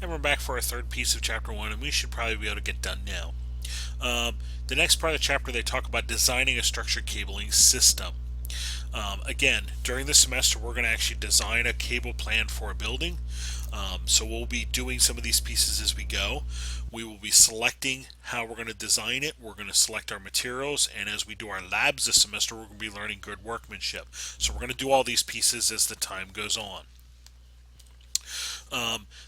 And we're back for our third piece of Chapter 1, and we should probably be able to get done now. The next part of the chapter, they talk about designing a structured cabling system. Again, during the semester, we're going to actually design a cable plan for a building. So we'll be doing some of these pieces as we go. We will be selecting how we're going to design it. We're going to select our materials, and as we do our labs this semester, we're going to be learning good workmanship. So we're going to do all these pieces as the time goes on.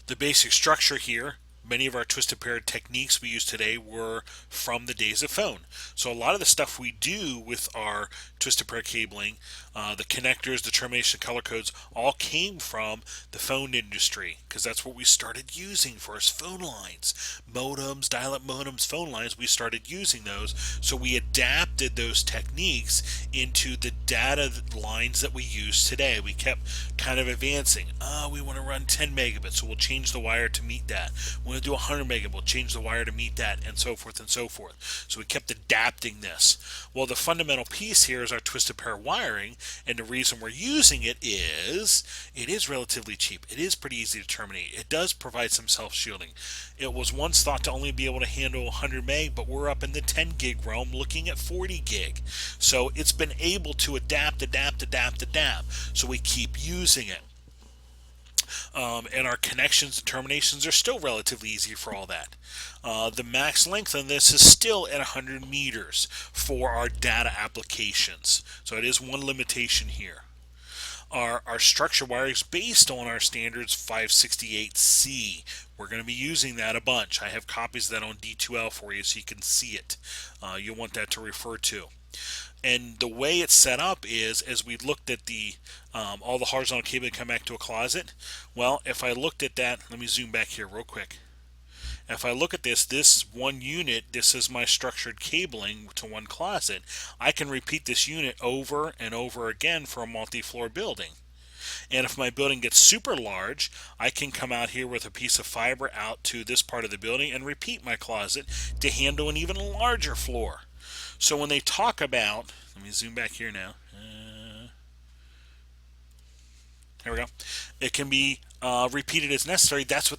The basic structure here, many of our twisted pair techniques we use today were from the days of phone. So a lot of the stuff we do with our twisted pair cabling, the connectors, the termination color codes, all came from the phone industry, because that's what we started using for us phone lines. Modems, dial-up modems, phone lines, we started using those. So we adapted those techniques into the data lines that we use today. We kept kind of advancing. We want to run 10 megabits, so we'll change the wire to meet that. We want to do 100 megabits, we'll change the wire to meet that, and so forth and so forth. So we kept adapting this. Well, the fundamental piece here is our twisted pair wiring, and the reason we're using it is relatively cheap. It is pretty easy to terminate. It does provide some self-shielding. It was once thought to only be able to handle 100 meg, but we're up in the 10 gig realm looking at 40 gig. So it's been able to adapt. So we keep using it. And our connections and terminations are still relatively easy for all that. The max length on this is still at 100 meters for our data applications. So it is one limitation here. Our structure wiring is based on our standards 568C. We're going to be using that a bunch. I have copies of that on D2L for you so you can see it. You'll want that to refer to. And the way it's set up is, as we looked at the all the horizontal cabling come back to a closet. Well, if I looked at that, let me zoom back here real quick. If I look at this one unit, this is my structured cabling to one closet. I can repeat this unit over and over again for a multi-floor building. And if my building gets super large, I can come out here with a piece of fiber out to this part of the building and repeat my closet to handle an even larger floor. So when they talk about, let me zoom back here now. There we go. It can be repeated as necessary. That's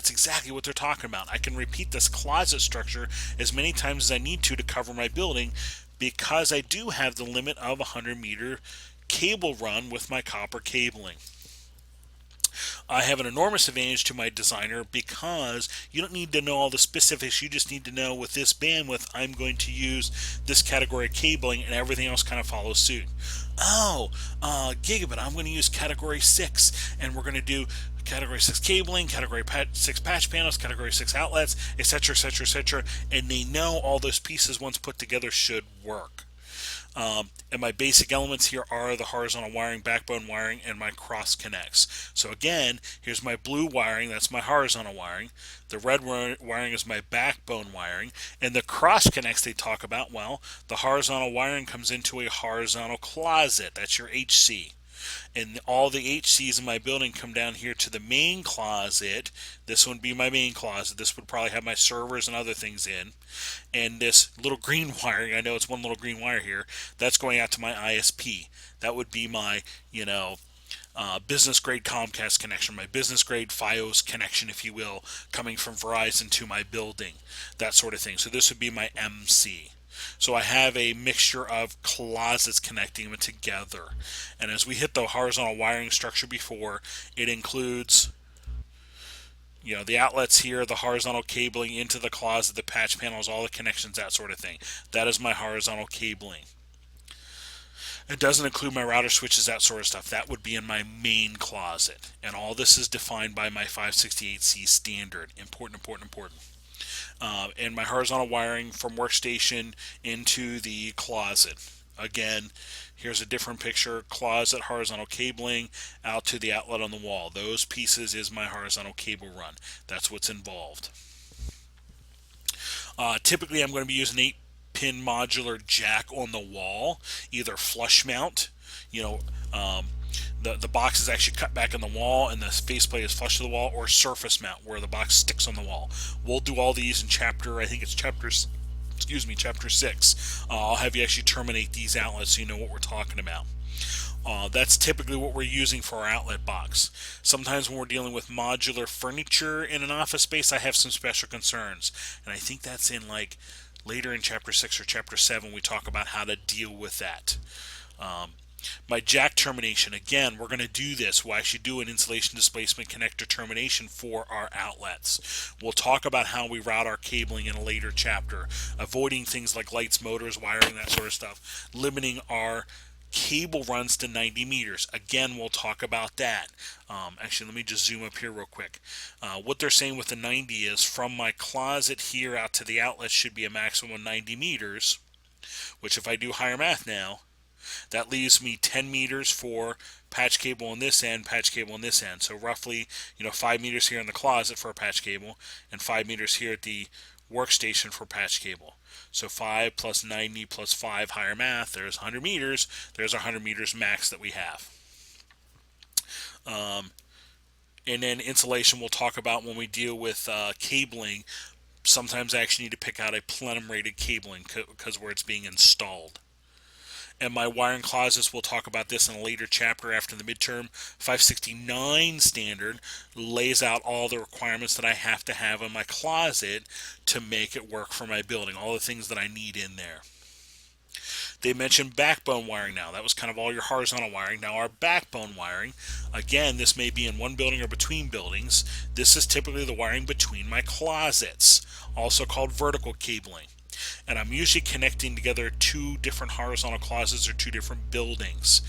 exactly what they're talking about. I can repeat this closet structure as many times as I need to cover my building, because I do have the limit of 100-meter cable run with my copper cabling. I have an enormous advantage to my designer, because you don't need to know all the specifics. You just need to know, with this bandwidth, I'm going to use this category of cabling, and everything else kind of follows suit. Oh, gigabit, I'm going to use category 6, and we're going to do category 6 cabling, category 6 patch panels, category 6 outlets, etc., etc., etc., and they know all those pieces once put together should work. And my basic elements here are the horizontal wiring, backbone wiring, and my cross connects. So again, here's my blue wiring, that's my horizontal wiring. The red wiring is my backbone wiring. And the cross connects they talk about, well, the horizontal wiring comes into a horizontal closet. That's your HC. And all the HCs in my building come down here to the main closet. This would be my main closet. This would probably have my servers and other things in. And this little green wiring, I know it's one little green wire here, that's going out to my ISP. That would be my, business grade Comcast connection, my business grade FiOS connection, if you will, coming from Verizon to my building, that sort of thing. So this would be my MC. So I have a mixture of closets connecting them together. And as we hit the horizontal wiring structure before, it includes, the outlets here, the horizontal cabling into the closet, the patch panels, all the connections, that sort of thing. That is my horizontal cabling. It doesn't include my router switches, that sort of stuff. That would be in my main closet. And all this is defined by my 568C standard. Important. And my horizontal wiring from workstation into the closet. Again, here's a different picture. Closet, horizontal cabling, out to the outlet on the wall. Those pieces is my horizontal cable run. That's what's involved. Typically, I'm going to be using 8-pin modular jack on the wall, either flush mount, the box is actually cut back in the wall and the faceplate is flush to the wall, or surface mount where the box sticks on the wall. We'll do all these in chapter 6. I'll have you actually terminate these outlets so you know what we're talking about. That's typically what we're using for our outlet box. Sometimes when we're dealing with modular furniture in an office space, I have some special concerns. And I think that's in like later in Chapter 6 or Chapter 7, we talk about how to deal with that. Um, my jack termination, again, we're going to do this. We'll actually do an insulation displacement connector termination for our outlets. We'll talk about how we route our cabling in a later chapter, avoiding things like lights, motors, wiring, that sort of stuff, limiting our cable runs to 90 meters. Again, we'll talk about that. Actually, let me just zoom up here real quick. What they're saying with the 90 is from my closet here out to the outlet should be a maximum of 90 meters, which if I do higher math now, that leaves me 10 meters for patch cable on this end, patch cable on this end. So roughly, 5 meters here in the closet for a patch cable, and 5 meters here at the workstation for patch cable. So 5 plus 90 plus 5 higher math, there's 100 meters. There's our 100 meters max that we have. And then insulation we'll talk about when we deal with cabling. Sometimes I actually need to pick out a plenum rated cabling because where it's being installed. And my wiring closets, we'll talk about this in a later chapter after the midterm. 569 standard lays out all the requirements that I have to have in my closet to make it work for my building, all the things that I need in there. They mentioned backbone wiring now. That was kind of all your horizontal wiring. Now our backbone wiring, again, this may be in one building or between buildings. This is typically the wiring between my closets, also called vertical cabling. And I'm usually connecting together two different horizontal closets or two different buildings.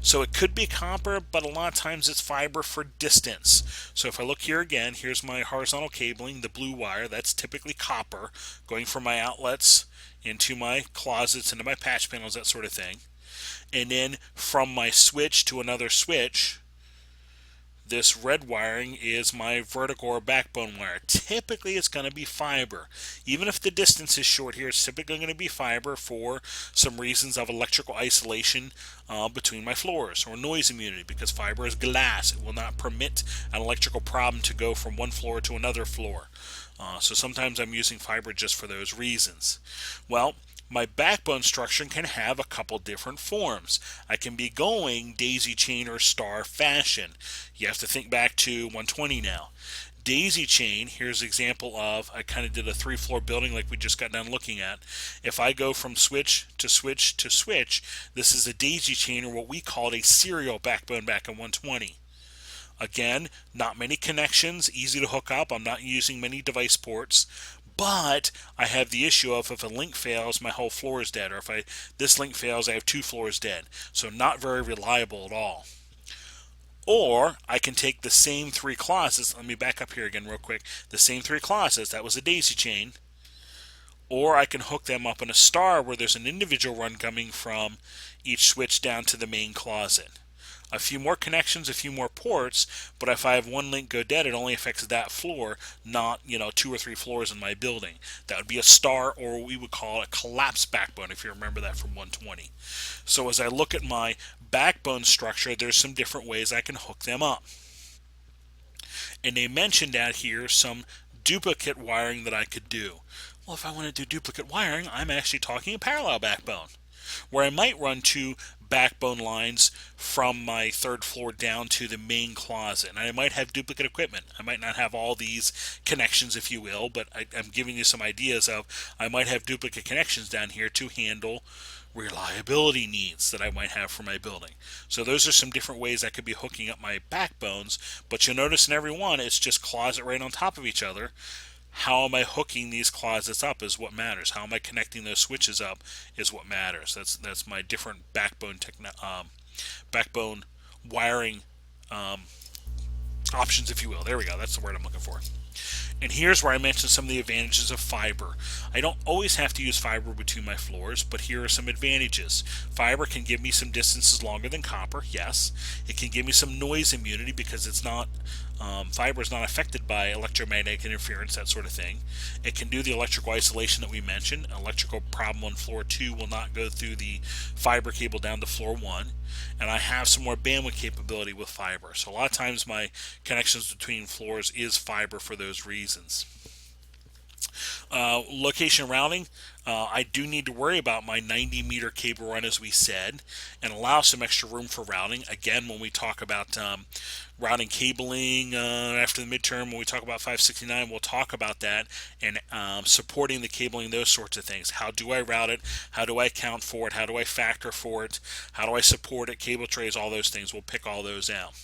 So it could be copper, but a lot of times it's fiber for distance. So if I look here again, here's my horizontal cabling, the blue wire, that's typically copper, going from my outlets into my closets, into my patch panels, that sort of thing. And then from my switch to another switch, this red wiring is my vertical or backbone wire. Typically it's going to be fiber. Even if the distance is short here, it's typically going to be fiber for some reasons of electrical isolation between my floors, or noise immunity, because fiber is glass. It will not permit an electrical problem to go from one floor to another floor. So sometimes I'm using fiber just for those reasons. Well, my backbone structure can have a couple different forms. I can be going daisy chain or star fashion. You have to think back to 120 now. Daisy chain, here's an example of, I kind of did a 3-floor building like we just got done looking at. If I go from switch to switch to switch, this is a daisy chain, or what we call a serial backbone back in 120. Again, not many connections, easy to hook up. I'm not using many device ports. But I have the issue of if a link fails, my whole floor is dead. Or if this link fails, I have 2 floors dead. So not very reliable at all. Or I can take the same 3 closets. Let me back up here again real quick. The same 3 closets, that was a daisy chain. Or I can hook them up in a star where there's an individual run coming from each switch down to the main closet. A few more connections, a few more ports, but if I have one link go dead, it only affects that floor, not 2 or 3 floors in my building. That would be a star, or what we would call a collapsed backbone, if you remember that from 120. So as I look at my backbone structure, there's some different ways I can hook them up. And they mentioned out here some duplicate wiring that I could do. Well, if I want to do duplicate wiring, I'm actually talking a parallel backbone, where I might run 2 backbone lines from my 3rd floor down to the main closet. And I might have duplicate equipment. I might not have all these connections, if you will, but I'm giving you some ideas of I might have duplicate connections down here to handle reliability needs that I might have for my building. So those are some different ways I could be hooking up my backbones, but you'll notice in every one it's just closet right on top of each other. How am I hooking these closets up is what matters. How am I connecting those switches up is what matters. That's my different backbone backbone wiring options, if you will. There we go. That's the word I'm looking for. And here's where I mentioned some of the advantages of fiber. I don't always have to use fiber between my floors, but here are some advantages. Fiber can give me some distances longer than copper, yes. It can give me some noise immunity because it's not fiber is not affected by electromagnetic interference, that sort of thing. It can do the electrical isolation that we mentioned. An electrical problem on floor 2 will not go through the fiber cable down to floor 1. And I have some more bandwidth capability with fiber. So a lot of times my connections between floors is fiber for those reasons. Location routing, I do need to worry about my 90-meter cable run, as we said, and allow some extra room for routing. Again, when we talk about routing cabling after the midterm, when we talk about 569, we'll talk about that, and supporting the cabling, those sorts of things. How do I route it? How do I account for it? How do I factor for it? How do I support it? Cable trays, all those things. We'll pick all those out.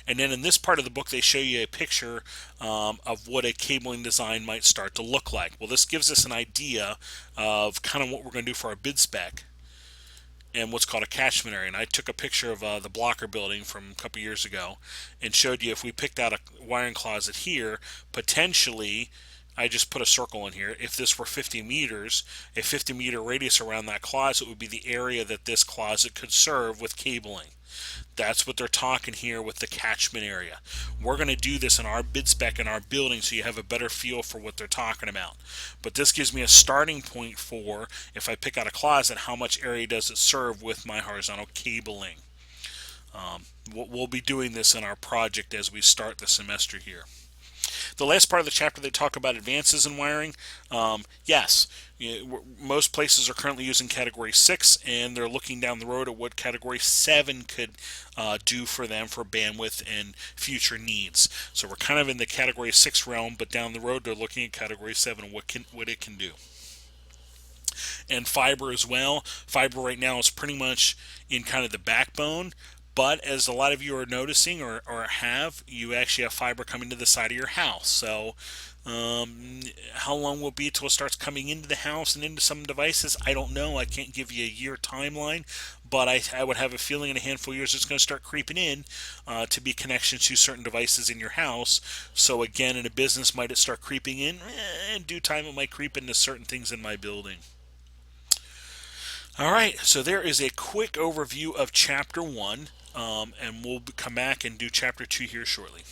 And then in this part of the book, they show you a picture of what a cabling design might start to look like. Well, this gives us an idea of kind of what we're going to do for our bid spec and what's called a catchment area. And I took a picture of the Blocker building from a couple years ago and showed you if we picked out a wiring closet here, potentially, I just put a circle in here. If this were 50 meters, a 50-meter radius around that closet would be the area that this closet could serve with cabling. That's what they're talking here with the catchment area. We're going to do this in our bid spec in our building so you have a better feel for what they're talking about. But this gives me a starting point for, if I pick out a closet, how much area does it serve with my horizontal cabling. We'll be doing this in our project as we start the semester here. The last part of the chapter, they talk about advances in wiring. Yes, most places are currently using Category 6, and they're looking down the road at what Category 7 could do for them for bandwidth and future needs. So we're kind of in the Category 6 realm, but down the road they're looking at Category 7 and what it can do. And fiber as well. Fiber right now is pretty much in kind of the backbone. But as a lot of you are noticing or have, you actually have fiber coming to the side of your house. So how long will it be till it starts coming into the house and into some devices? I don't know. I can't give you a year timeline, but I would have a feeling in a handful of years it's going to start creeping in to be connections to certain devices in your house. So again, in a business, might it start creeping in? In due time, it might creep into certain things in my building. All right, so there is a quick overview of Chapter 1. And we'll come back and do Chapter 2 here shortly.